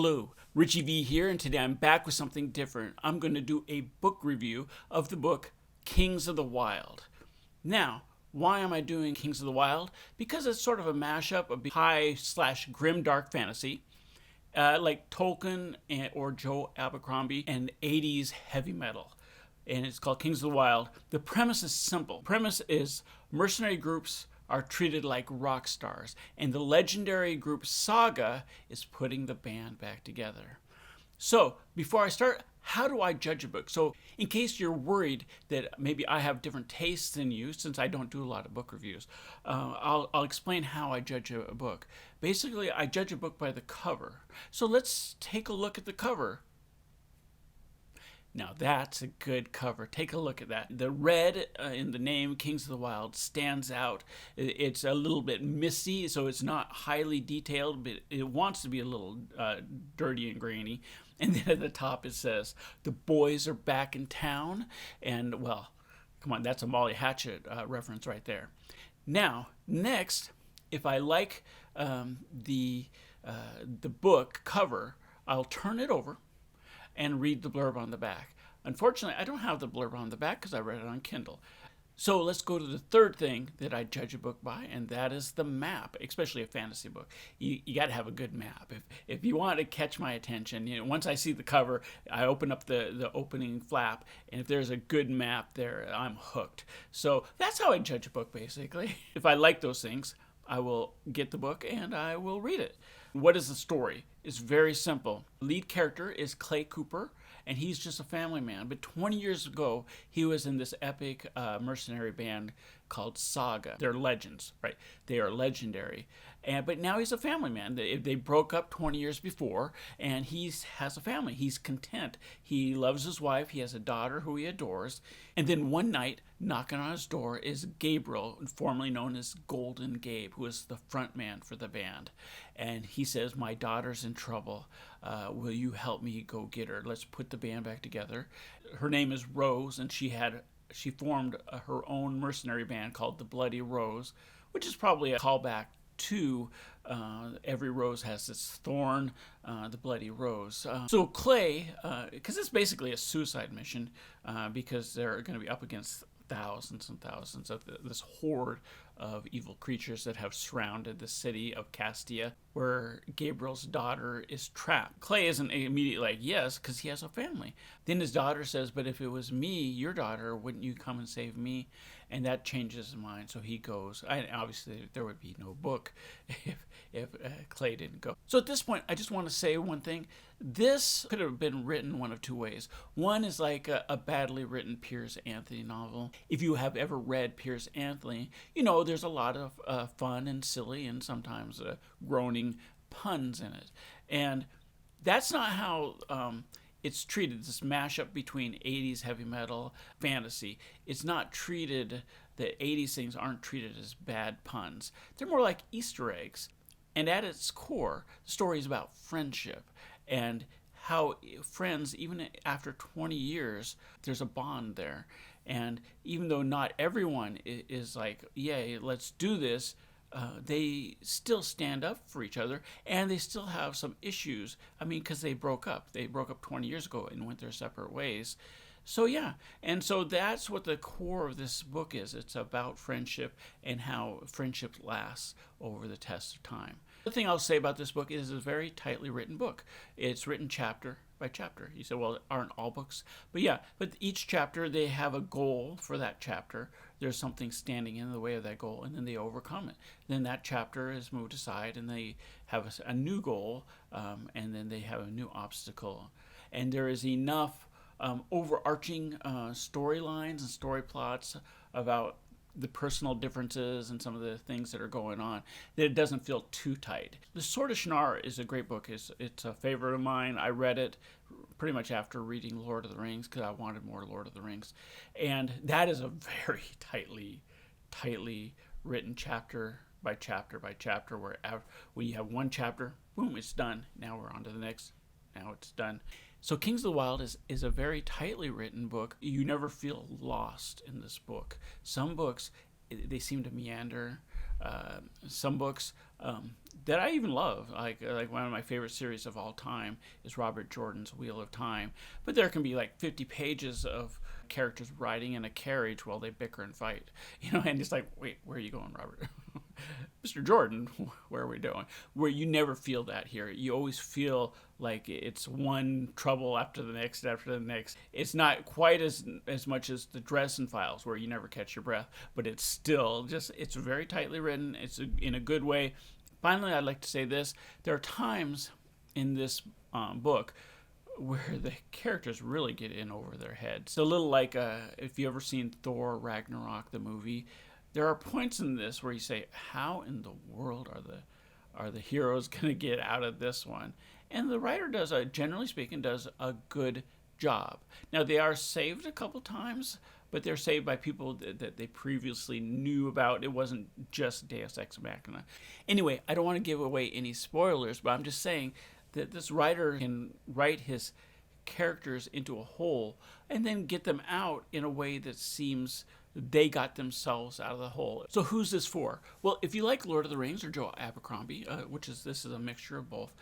Hello, RichieV here, and today I'm back with something different. I'm going to do a book review of the book Kings of the Wyld. Now, why am I doing Kings of the Wyld? Because it's sort of a mashup of high/grim dark fantasy, like Tolkien or Joe Abercrombie, and 80s heavy metal. And it's called Kings of the Wyld. The premise is simple. The premise is mercenary groups are treated like rock stars, and the legendary group Saga is putting the band back together. So, before I start, how do I judge a book? So, in case you're worried that maybe I have different tastes than you, since I don't do a lot of book reviews, I'll explain how I judge a book. Basically, I judge a book by the cover. So let's take a look at the cover. Now that's a good cover. Take a look at that. The red in the name Kings of the Wyld stands out. It's a little bit misty, so it's not highly detailed, but it wants to be a little dirty and grainy. And then at the top it says, "The boys are back in town." And well, come on, that's a Molly Hatchet reference right there. Now, next, if I like the book cover, I'll turn it over and read the blurb on the back. Unfortunately, I don't have the blurb on the back because I read it on Kindle. So let's go to the third thing that I judge a book by, and that is the map, especially a fantasy book. You got to have a good map. If you want to catch my attention, once I see the cover, I open up the opening flap, and if there's a good map there, I'm hooked. So that's how I judge a book, basically. If I like those things, I will get the book and I will read it. What is the story? It's very simple. Lead character is Clay Cooper, and he's just a family man. But 20 years ago, he was in this epic mercenary band called Saga. They're legends, right? They are legendary. But now he's a family man. They broke up 20 years before, and he has a family. He's content. He loves his wife. He has a daughter who he adores. And then one night, knocking on his door is Gabriel, formerly known as Golden Gabe, who is the front man for the band. And he says, "My daughter's in trouble. Will you help me go get her? Let's put the band back together." Her name is Rose, and she formed her own mercenary band called the Bloody Rose, which is probably a callback to every rose has its thorn, the Bloody Rose. So Clay, because it's basically a suicide mission, because they're going to be up against thousands and thousands of this horde of evil creatures that have surrounded the city of Castia, where Gabriel's daughter is trapped. Clay isn't immediately like, yes, because he has a family. Then his daughter says, "But if it was me, your daughter, wouldn't you come and save me?" And that changes his mind, so he goes. Obviously, there would be no book if Clay didn't go. So at this point, I just want to say one thing. This could have been written one of two ways. One is like a badly written Piers Anthony novel. If you have ever read Piers Anthony, there's a lot of fun and silly and sometimes groaning puns in it. And that's not how it's treated, this mashup between 80s heavy metal fantasy. It's not treated, the 80s things aren't treated as bad puns. They're more like Easter eggs. And at its core, the story is about friendship and how friends, even after 20 years, there's a bond there. And even though not everyone is like, yay, let's do this, they still stand up for each other, and they still have some issues. I mean, because they broke up. They broke up 20 years ago and went their separate ways. So yeah, and so that's what the core of this book is. It's about friendship and how friendship lasts over the test of time. The thing I'll say about this book is it's a very tightly written book. It's written chapter by chapter. You said, well, aren't all books? But yeah, but each chapter, they have a goal for that chapter. There's something standing in the way of that goal, and then they overcome it. Then that chapter is moved aside, and they have a new goal, and then they have a new obstacle. And there is enough overarching storylines and story plots about the personal differences and some of the things that are going on that it doesn't feel too tight. The Sword of Shannara is a great book. It's a favorite of mine. I read it pretty much after reading Lord of the Rings because I wanted more Lord of the Rings. And that is a very tightly written chapter by chapter by chapter, where when you have one chapter, boom, it's done. Now we're on to the next. Now it's done. So Kings of the Wyld is a very tightly written book. You never feel lost in this book. Some books, they seem to meander. Some books that I even love, like one of my favorite series of all time is Robert Jordan's Wheel of Time. But there can be like 50 pages of characters riding in a carriage while they bicker and fight, and it's like, wait, where are you going, Robert? Mr. Jordan, where are we doing? Where you never feel that here. You always feel like it's one trouble after the next after the next. It's not quite as much as the Dresden Files, where you never catch your breath, but it's still just, it's very tightly written. It's in a good way. Finally, I'd like to say this. There are times in this book where the characters really get in over their heads. It's a little like if you ever seen Thor Ragnarok, the movie, there are points in this where you say, how in the world are the heroes going to get out of this one? And the writer does, generally speaking, does a good job. Now, they are saved a couple times, but they're saved by people that they previously knew about. It wasn't just Deus Ex Machina. Anyway, I don't want to give away any spoilers, but I'm just saying that this writer can write his characters into a whole and then get them out in a way that seems they got themselves out of the hole. So who's this for? Well, if you like Lord of the Rings or Joe Abercrombie, this is a mixture of both,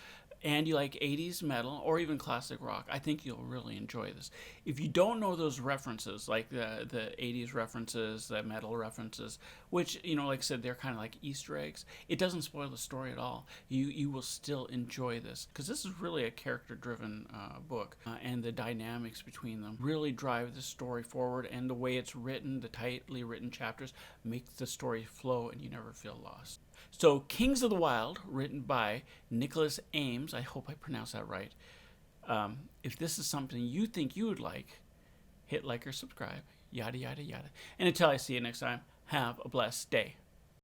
and you like 80s metal or even classic rock, I think you'll really enjoy this. If you don't know those references, like the 80s references, the metal references, which, like I said, they're kind of like Easter eggs, it doesn't spoil the story at all. You will still enjoy this, because this is really a character-driven book, and the dynamics between them really drive the story forward, and the way it's written, the tightly written chapters, make the story flow, and you never feel lost. So, Kings of the Wyld, written by Nicholas Ames. I hope I pronounced that right. If this is something you think you would like, hit like or subscribe, yada, yada, yada. And until I see you next time, have a blessed day.